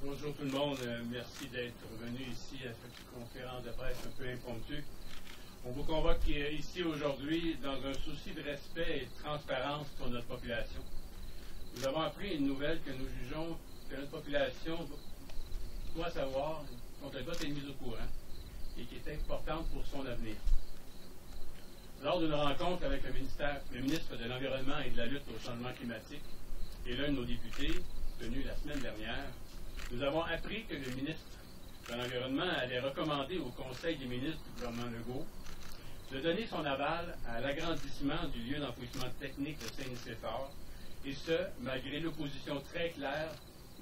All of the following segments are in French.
Bonjour tout le monde, merci d'être venu ici à cette conférence de presse un peu impromptue. On vous convoque ici aujourd'hui dans un souci de respect et de transparence pour notre population. Nous avons appris une nouvelle que nous jugeons que notre population doit savoir, dont elle doit être mise au courant et qui est importante pour son avenir. Lors d'une rencontre avec le ministre de l'Environnement et de la lutte au changement climatique et l'un de nos députés, tenue la semaine dernière, nous avons appris que le ministre de l'Environnement allait recommander au Conseil des ministres du gouvernement Legault de donner son aval à l'agrandissement du lieu d'enfouissement technique de Saint-Nicéphore, et ce, malgré l'opposition très claire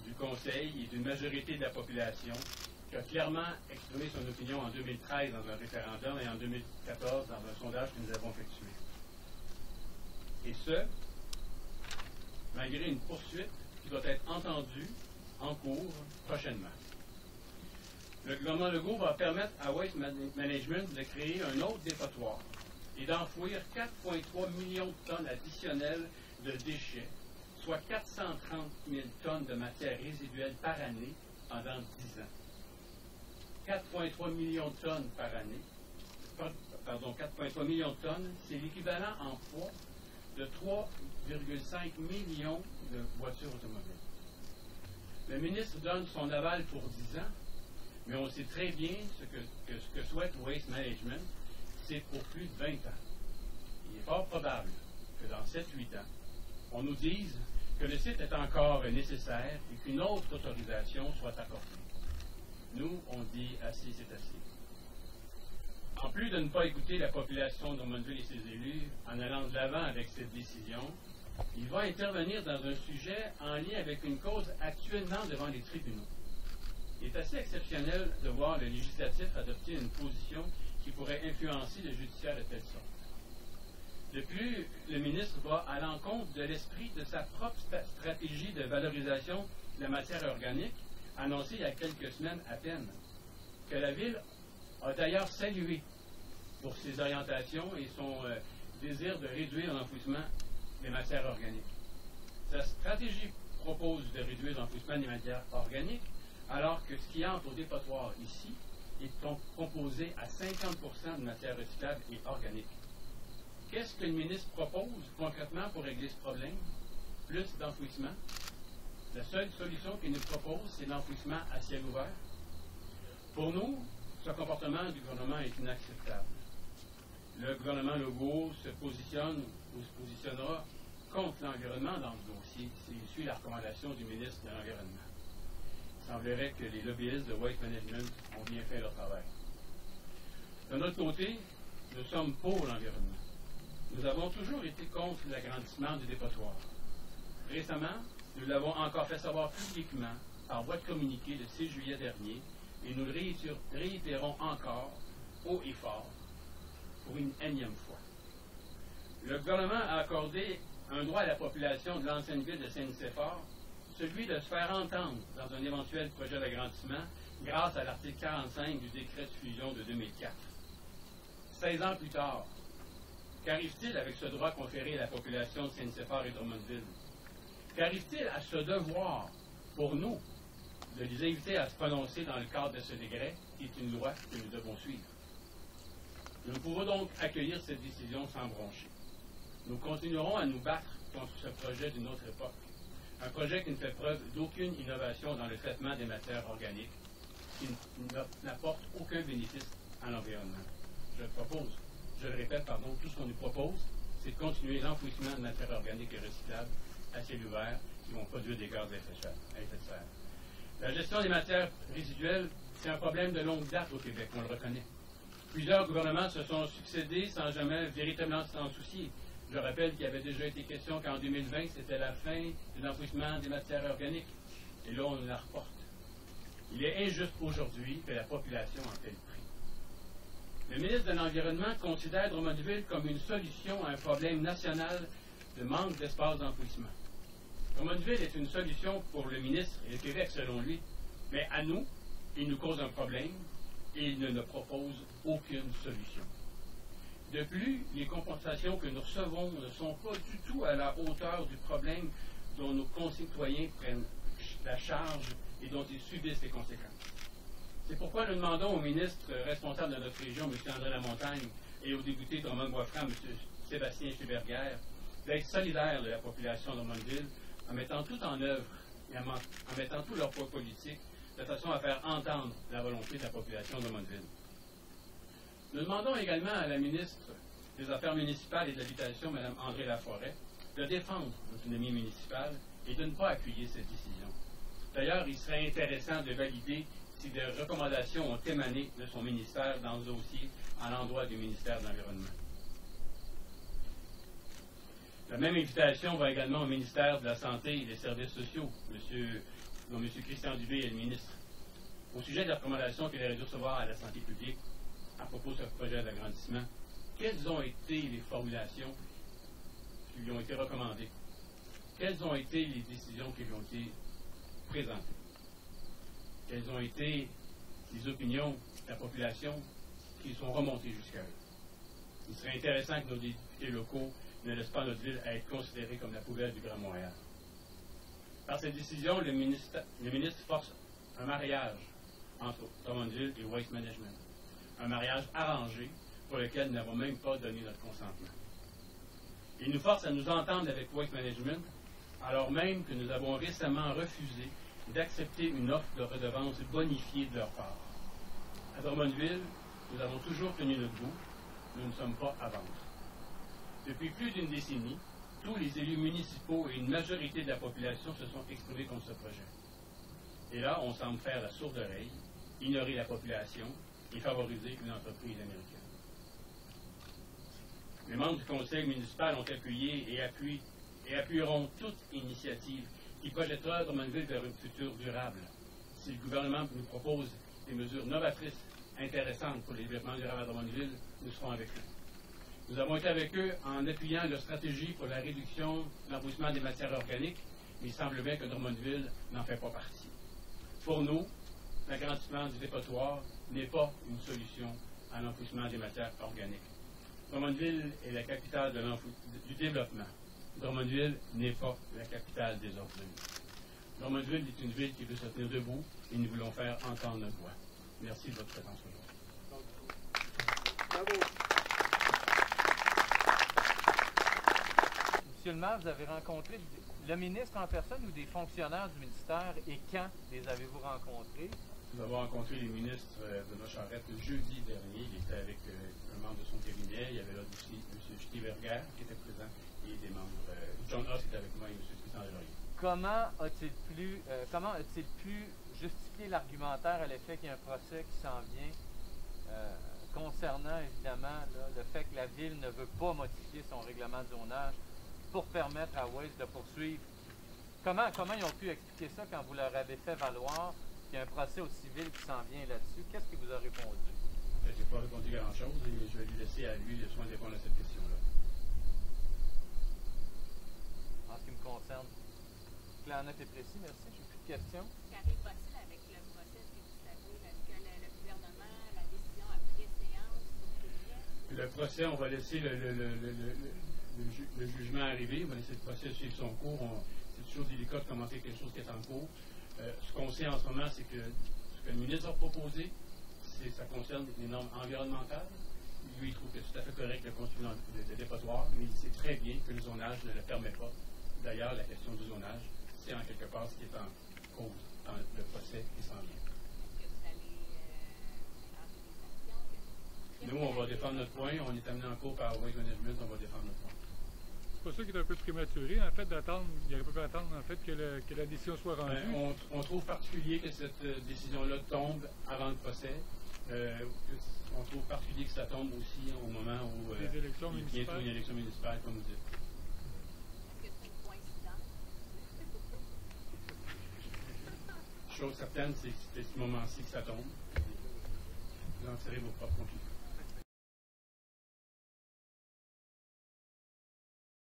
du Conseil et d'une majorité de la population qui a clairement exprimé son opinion en 2013 dans un référendum et en 2014 dans un sondage que nous avons effectué. Et ce, malgré une poursuite qui doit être entendue en cours prochainement. Le gouvernement Legault va permettre à Waste Management de créer un autre dépotoir et d'enfouir 4,3 millions de tonnes additionnelles de déchets, soit 430 000 tonnes de matière résiduelle par année pendant 10 ans. 4,3 millions de tonnes par année, 4,3 millions de tonnes, c'est l'équivalent en poids de 3,5 millions de voitures automobiles. Le ministre donne son aval pour 10 ans, mais on sait très bien ce que souhaite Waste Management, c'est pour plus de 20 ans. Il est fort probable que dans 7-8 ans, on nous dise que le site est encore nécessaire et qu'une autre autorisation soit accordée. Nous, on dit assez, c'est assez. En plus de ne pas écouter la population de Drummondville et ses élus en allant de l'avant avec cette décision, il va intervenir dans un sujet en lien avec une cause actuellement devant les tribunaux. Il est assez exceptionnel de voir le législatif adopter une position qui pourrait influencer le judiciaire de telle sorte. De plus, le ministre va à l'encontre de l'esprit de sa propre stratégie de valorisation de la matière organique, annoncée il y a quelques semaines à peine, que la Ville a d'ailleurs salué pour ses orientations et son désir de réduire l'enfouissement des matières organiques. Sa stratégie propose de réduire l'enfouissement des matières organiques, alors que ce qui entre au dépotoir ici est composé à 50% de matières recyclables et organiques. Qu'est-ce que le ministre propose concrètement pour régler ce problème? Plus d'enfouissement. La seule solution qu'il nous propose, c'est l'enfouissement à ciel ouvert. Pour nous, ce comportement du gouvernement est inacceptable. Le gouvernement Legault se positionne ou se positionnera contre l'environnement dans ce dossier s'il suit la recommandation du ministre de l'Environnement. Il semblerait que les lobbyistes de Waste Management ont bien fait leur travail. De notre côté, nous sommes pour l'environnement. Nous avons toujours été contre l'agrandissement du dépotoir. Récemment, nous l'avons encore fait savoir publiquement par voie de communiqué le 6 juillet dernier et nous le réitérons encore haut et fort pour une énième fois. Le gouvernement a accordé un droit à la population de l'ancienne ville de Saint-Nicéphore, celui de se faire entendre dans un éventuel projet d'agrandissement grâce à l'article 45 du décret de fusion de 2004. 16 ans plus tard, qu'arrive-t-il avec ce droit conféré à la population de Saint-Nicéphore et Drummondville? Qu'arrive-t-il à ce devoir pour nous de les inviter à se prononcer dans le cadre de ce décret qui est une loi que nous devons suivre? Nous ne pouvons donc accueillir cette décision sans broncher. Nous continuerons à nous battre contre ce projet d'une autre époque. Un projet qui ne fait preuve d'aucune innovation dans le traitement des matières organiques, qui n'apporte aucun bénéfice à l'environnement. Je le répète, tout ce qu'on nous propose, c'est de continuer l'enfouissement de matières organiques et recyclables à ciel ouvert qui vont produire des gaz à effet de serre. La gestion des matières résiduelles, c'est un problème de longue date au Québec, on le reconnaît. Plusieurs gouvernements se sont succédés sans jamais véritablement s'en soucier. Je rappelle qu'il y avait déjà été question qu'en 2020, c'était la fin de l'enfouissement des matières organiques. Et là, on la reporte. Il est injuste aujourd'hui que la population en paie le prix. Le ministre de l'Environnement considère Drummondville comme une solution à un problème national de manque d'espace d'enfouissement. Drummondville est une solution pour le ministre et le Québec, selon lui. Mais à nous, il nous cause un problème et il ne nous propose aucune solution. De plus, les compensations que nous recevons ne sont pas du tout à la hauteur du problème dont nos concitoyens prennent la charge et dont ils subissent les conséquences. C'est pourquoi nous demandons au ministre responsable de notre région, M. André Lamontagne, et au député Drummond-Boisfranc, M. Sébastien Cheberguer, d'être solidaires de la population de Drummondville en mettant tout en œuvre et en mettant tout leur poids politique de façon à faire entendre la volonté de la population de Drummondville. Nous demandons également à la ministre des Affaires municipales et de l'Habitation, Mme André Laforêt, de défendre l'autonomie municipale et de ne pas appuyer cette décision. D'ailleurs, il serait intéressant de valider si des recommandations ont émané de son ministère dans ce dossier à l'endroit du ministère de l'Environnement. La même invitation va également au ministère de la Santé et des Services sociaux, dont M. Christian Dubé est le ministre, au sujet des recommandations qu'il aurait dû recevoir à la santé publique à propos de ce projet d'agrandissement. Quelles ont été les formulations qui lui ont été recommandées? Quelles ont été les décisions qui lui ont été présentées? Quelles ont été les opinions de la population qui sont remontées jusqu'à eux? Il serait intéressant que nos députés locaux ne laissent pas notre ville être considérée comme la poubelle du Grand Montréal. Par cette décision, le ministre force un mariage entre Drummondville et Waste Management. Un mariage arrangé pour lequel nous n'avons même pas donné notre consentement. Il nous force à nous entendre avec Waste Management, alors même que nous avons récemment refusé d'accepter une offre de redevance bonifiée de leur part. À Drummondville, nous avons toujours tenu notre bout. Nous ne sommes pas à vendre. Depuis plus d'une décennie, tous les élus municipaux et une majorité de la population se sont exprimés contre ce projet. Et là, on semble faire la sourde oreille, ignorer la population et favoriser une entreprise américaine. Les membres du conseil municipal ont appuyé et appuieront toute initiative qui projettera Drummondville vers un futur durable. Si le gouvernement nous propose des mesures novatrices, intéressantes pour le développement durable à Drummondville, nous serons avec eux. Nous avons été avec eux en appuyant leur stratégie pour la réduction de l'enfouissement des matières organiques, mais il semble bien que Drummondville n'en fait pas partie. Pour nous, l'agrandissement du dépotoir n'est pas une solution à l'enfouissement des matières organiques. Drummondville est la capitale du développement. Drummondville n'est pas la capitale des orphelins. Drummondville est une ville qui veut se tenir debout et nous voulons faire entendre notre voix. Merci de votre présence aujourd'hui. Bravo. Monsieur le maire, vous avez rencontré le ministre en personne ou des fonctionnaires du ministère et quand les avez-vous rencontrés? Nous avons rencontré les ministres de notre charrette le jeudi dernier. Il était avec un membre de son cabinet. Il y avait là aussi M. Cheberguer qui était présent et des membres. John Ross était avec moi et M. Tristan Delorier. Comment a-t-il pu justifier l'argumentaire à l'effet qu'il y a un procès qui s'en vient concernant évidemment là, le fait que la ville ne veut pas modifier son règlement de zonage pour permettre à Waste de poursuivre? Comment ils ont pu expliquer ça quand vous leur avez fait valoir qu'il y a un procès au civil qui s'en vient là-dessus? Qu'est-ce qu'il vous a répondu? Je n'ai pas répondu grand-chose et je vais lui laisser à lui le soin de répondre à cette question-là. En ce qui me concerne. Clair, net et précis, merci. J'ai plus de questions. Qu'arrive-t-il avec le procès? Est-ce que vous savez, est-ce que le gouvernement, la décision a pris séance? Le procès, on va laisser le jugement arriver, on va laisser le procès suivre son cours. C'est toujours délicat de commenter quelque chose qui est en cours. Ce qu'on sait en ce moment, c'est que ce que le ministre a proposé, ça concerne les normes environnementales. Lui, il trouve que c'est tout à fait correct de construire le dépotoir, mais il sait très bien que le zonage ne le permet pas. D'ailleurs, la question du zonage, c'est en quelque part ce qui est en cause dans le procès qui s'en vient. Est-ce que vous allez présenter des actions? Nous, on va défendre notre point. On est amené en cours par Waste Management, on va défendre notre point. C'est pas ça qui est un peu prématuré, en fait, d'attendre, il aurait pas pu attendre, en fait, que la décision soit rendue. On trouve particulier que cette décision-là tombe avant le procès. On trouve particulier que ça tombe aussi au moment où les élections il y a bientôt une élection municipale, comme vous dites. Est-ce que c'est une coïncidence? Chose certaine, c'est ce moment-ci que ça tombe. Vous en tirez vos propres conclusions.